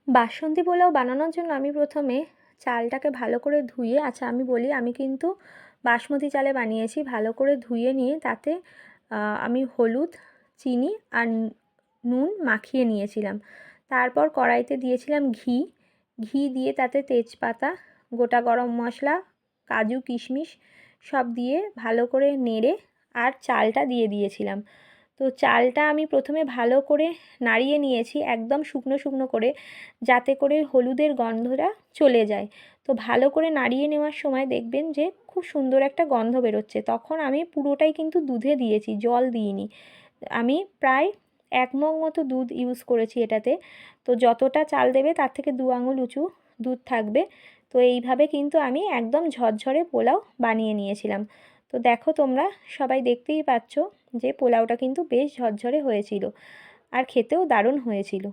বাসন্তী পোলাও বানানোর জন্য আমি প্রথমে চালটাকে ভালো করে ধুয়ে, আচ্ছা আমি বলি, আমি কিন্তু বাসমতি চালে বানিয়েছি। ভালো করে ধুয়ে নিয়ে তাতে আমি হলুদ, চিনি আর নুন মাখিয়ে নিয়েছিলাম। তারপর কড়াইতে দিয়েছিলাম ঘি। ঘি দিয়ে তাতে তেজপাতা, গোটা গরম মশলা, কাজু কিশমিশ সব দিয়ে ভালো করে নেড়ে আর চালটা দিয়ে দিয়েছিলাম। তো চালটা আমি প্রথমে ভালো করে নাড়িয়ে নিয়েছি, একদম শুকনো শুকনো করে, যাতে করে হলুদের গন্ধটা চলে যায়। তো ভালো করে নাড়িয়ে নেওয়ার সময় দেখবেন যে খুব সুন্দর একটা গন্ধ বেরোচ্ছে। তখন আমি পুরোটাই কিন্তু দুধে দিয়েছি, জল দিইনি। আমি প্রায় 1 মগ মতো দুধ ইউজ করেছি এটাতে। তো যতটা চাল দেবে তার থেকে 2 আঙুল উঁচু দুধ থাকবে। তো এইভাবে কিন্তু আমি একদম ঝরঝরে পোলাও বানিয়ে নিয়েছিলাম। তো দেখো তোমরা সবাই দেখতেই পাচ্ছ যে পোলাওটা কিন্তু বেশ ঝরঝরে হয়েছিল আর খেতেও দারুণ হয়েছিল।